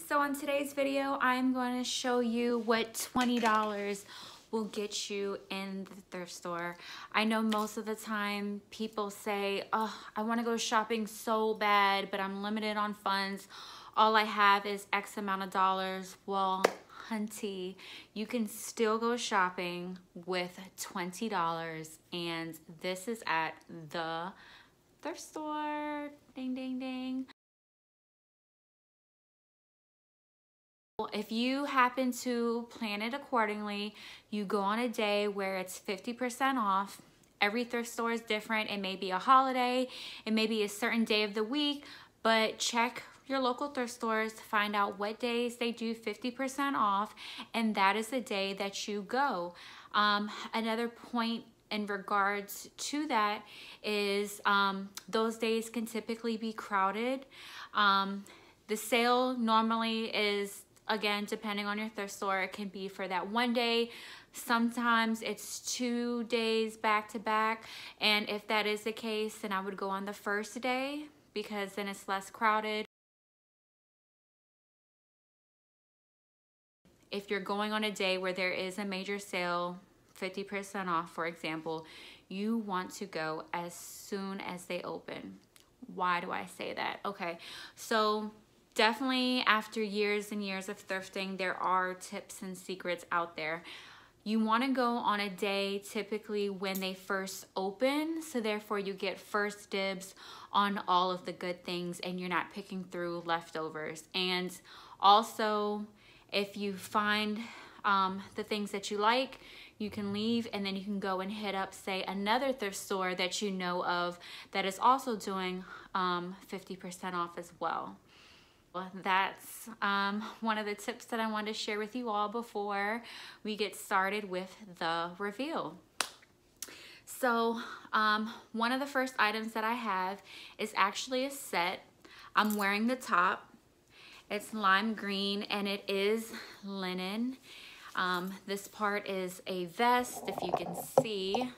So in today's video, I'm going to show you what $20 will get you in the thrift store. I know most of the time people say, oh, I want to go shopping so bad, but I'm limited on funds. All I have is X amount of dollars. Well, hunty, you can still go shopping with $20, and this is at the thrift store. Ding, ding, ding. If you happen to plan it accordingly, you go on a day where it's 50% off. Every thrift store is different. It may be a holiday, it may be a certain day of the week, but check your local thrift stores to find out what days they do 50% off, and that is the day that you go. Another point in regards to that is those days can typically be crowded. The sale normally is, again, depending on your thrift store, it can be for that one day. Sometimes it's 2 days back to back. And if that is the case, then I would go on the first day because then it's less crowded. If you're going on a day where there is a major sale, 50% off, for example, you want to go as soon as they open. Why do I say that? Okay, so definitely after years and years of thrifting, there are tips and secrets out there. You want to go on a day typically when they first open, so therefore you get first dibs on all of the good things and you're not picking through leftovers. And also, if you find the things that you like, you can leave and then you can go and hit up, say, another thrift store that you know of that is also doing 50% off as well. That's one of the tips that I wanted to share with you all before we get started with the reveal. So one of the first items that I have is actually a set. I'm wearing the top. It's lime green and it is linen. This part is a vest, if you can see.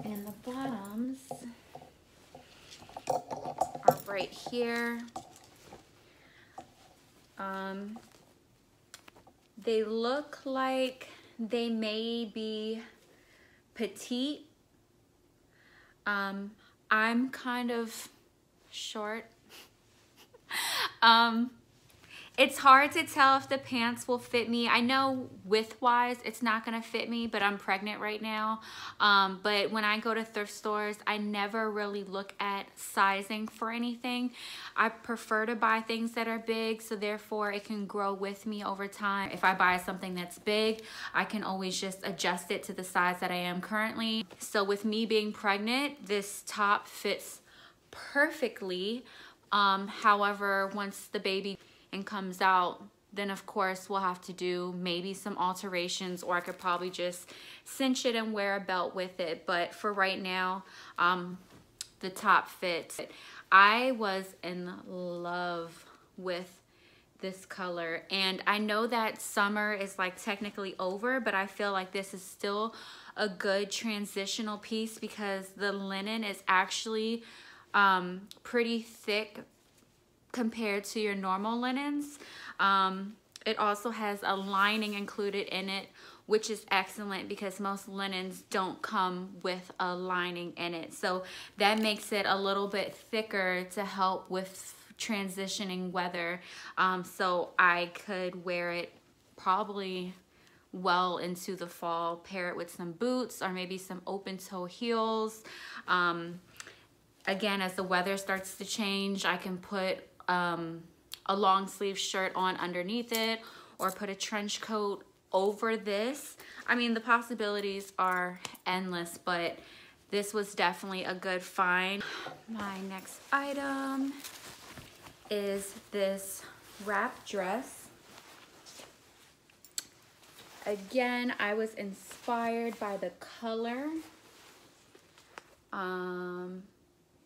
And the bottoms are right here. They look like they may be petite. I'm kind of short. It's hard to tell if the pants will fit me. I know width-wise it's not gonna fit me, but I'm pregnant right now. But when I go to thrift stores, I never really look at sizing for anything. I prefer to buy things that are big, so therefore it can grow with me over time. If I buy something that's big, I can always just adjust it to the size that I am currently. So with me being pregnant, this top fits perfectly. However, once the baby comes out, then of course we'll have to do maybe some alterations, or I could probably just cinch it and wear a belt with it. But for right now, the top fits. I was in love with this color, and I know that summer is like technically over, but I feel like this is still a good transitional piece because the linen is actually pretty thick compared to your normal linens. It also has a lining included in it, which is excellent because most linens don't come with a lining in it. So that makes it a little bit thicker to help with transitioning weather. So I could wear it probably well into the fall, pair it with some boots or maybe some open toe heels. Again, as the weather starts to change, I can put a long sleeve shirt on underneath it, or put a trench coat over this. I mean, the possibilities are endless, but this was definitely a good find. My next item is this wrap dress. Again, I was inspired by the color.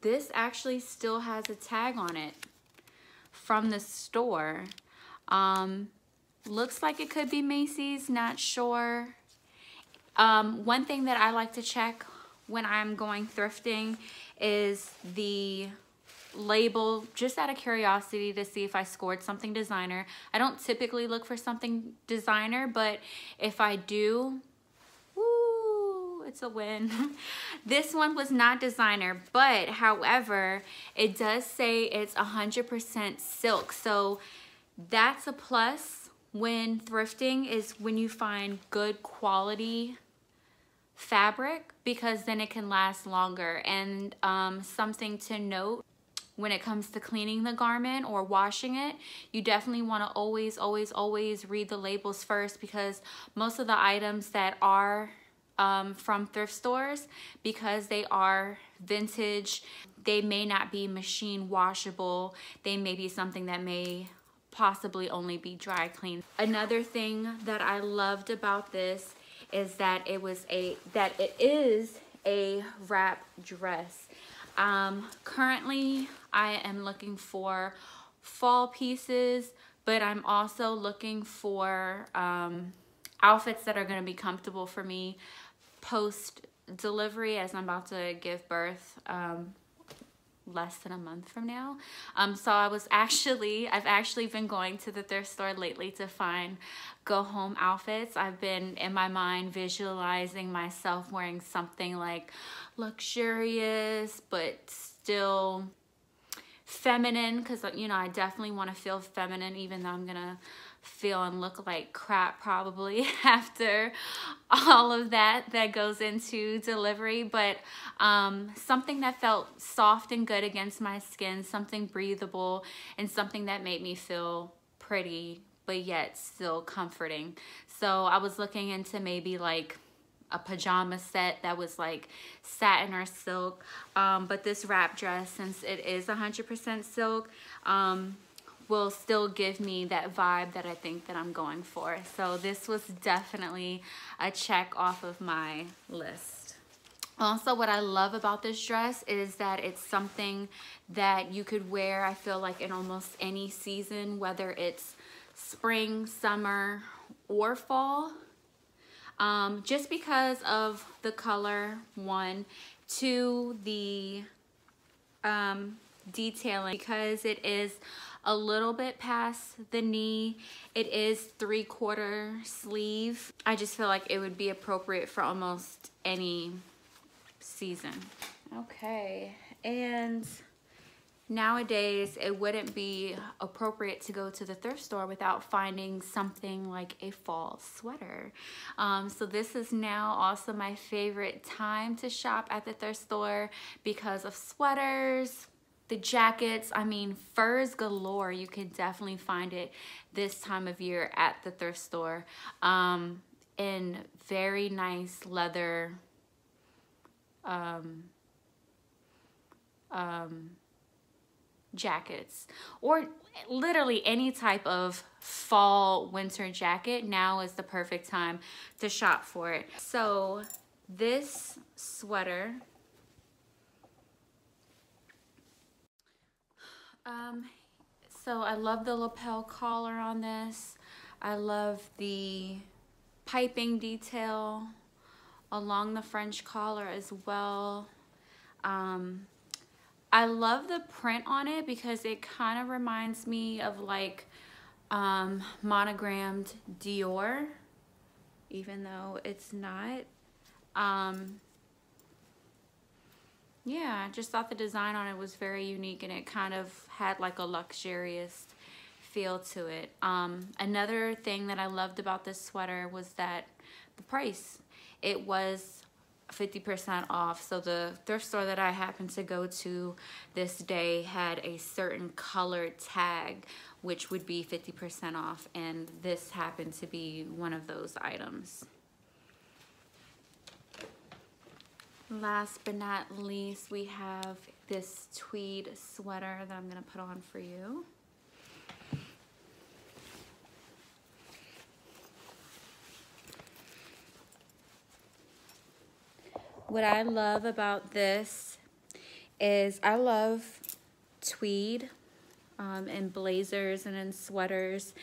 This actually still has a tag on it from the store. Looks like it could be Macy's, not sure. One thing that I like to check when I'm going thrifting is the label just out of curiosity to see if I scored something designer. I don't typically look for something designer, but if I do, woo, it's a win. This one was not designer, but however, it does say it's 100% silk. So that's a plus when thrifting, is when you find good quality fabric, because then it can last longer. And something to note, when it comes to cleaning the garment or washing it, you definitely want to always read the labels first, because most of the items that are from thrift stores, because they are vintage, they may not be machine washable. They may be something that may possibly only be dry cleaned. Another thing that I loved about this is that it is a wrap dress. Currently I am looking for fall pieces, but I'm also looking for outfits that are going to be comfortable for me post delivery, as I'm about to give birth less than a month from now. So I've actually been going to the thrift store lately to find go home outfits. I've been in my mind visualizing myself wearing something like luxurious but still feminine, because you know, I definitely want to feel feminine, even though I'm gonna feel and look like crap probably after all of that goes into delivery. But something that felt soft and good against my skin, something breathable, and something that made me feel pretty but yet still comforting. So I was looking into maybe like a pajama set that was like satin or silk, but this wrap dress, since it is 100% silk, will still give me that vibe that I think that I'm going for. So this was definitely a check off of my list. Also, what I love about this dress is that it's something that you could wear, I feel like, in almost any season, whether it's spring, summer, or fall. Just because of the color, one, two, the detailing, because it is a little bit past the knee, it is 3/4 sleeve. I just feel like it would be appropriate for almost any season. Okay, and nowadays it wouldn't be appropriate to go to the thrift store without finding something like a fall sweater. So this is now also my favorite time to shop at the thrift store because of sweaters, the jackets. I mean, furs galore. You can definitely find it this time of year at the thrift store, in very nice leather jackets, or literally any type of fall winter jacket. Now is the perfect time to shop for it. So this sweater, so I love the lapel collar on this. I love the piping detail along the French collar as well. I love the print on it because it kind of reminds me of like monogrammed Dior, even though it's not. Yeah, I just thought the design on it was very unique, and it kind of had like a luxurious feel to it. Another thing that I loved about this sweater was that the price. It was 50% off. So the thrift store that I happened to go to this day had a certain color tag, which would be 50% off, and this happened to be one of those items. Last but not least, we have this tweed sweater that I'm gonna put on for you. What I love about this is I love tweed in blazers and in sweaters.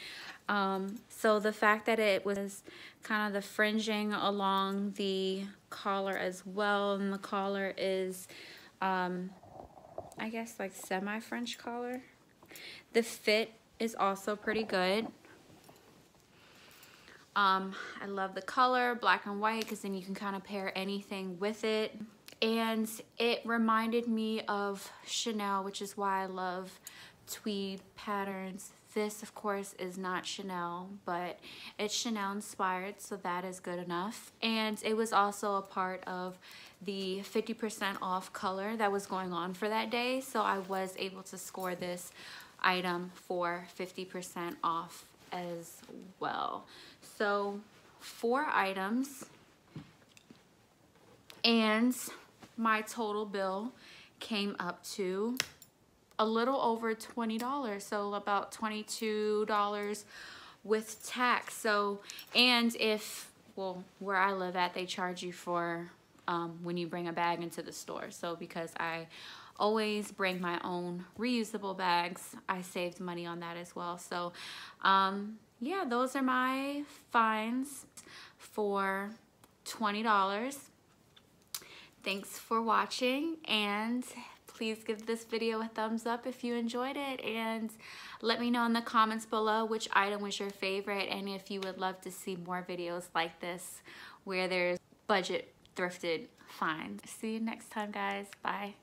So the fact that it was kind of the fringing along the collar as well, and the collar is I guess like semi-French collar. The fit is also pretty good. I love the color, black and white, because then you can kind of pair anything with it. And it reminded me of Chanel, which is why I love tweed patterns. This, of course, is not Chanel, but it's Chanel inspired, so that is good enough. And it was also a part of the 50% off color that was going on for that day, so I was able to score this item for 50% off as well. So 4 items, and my total bill came up to a little over $20, so about $22 with tax. So, and if, well, where I live at, they charge you for when you bring a bag into the store. So because I always bring my own reusable bags, I saved money on that as well. So yeah, those are my finds for $20. Thanks for watching, and please give this video a thumbs up if you enjoyed it, and let me know in the comments below which item was your favorite, and if you would love to see more videos like this where there's budget thrifted finds. See you next time, guys. Bye.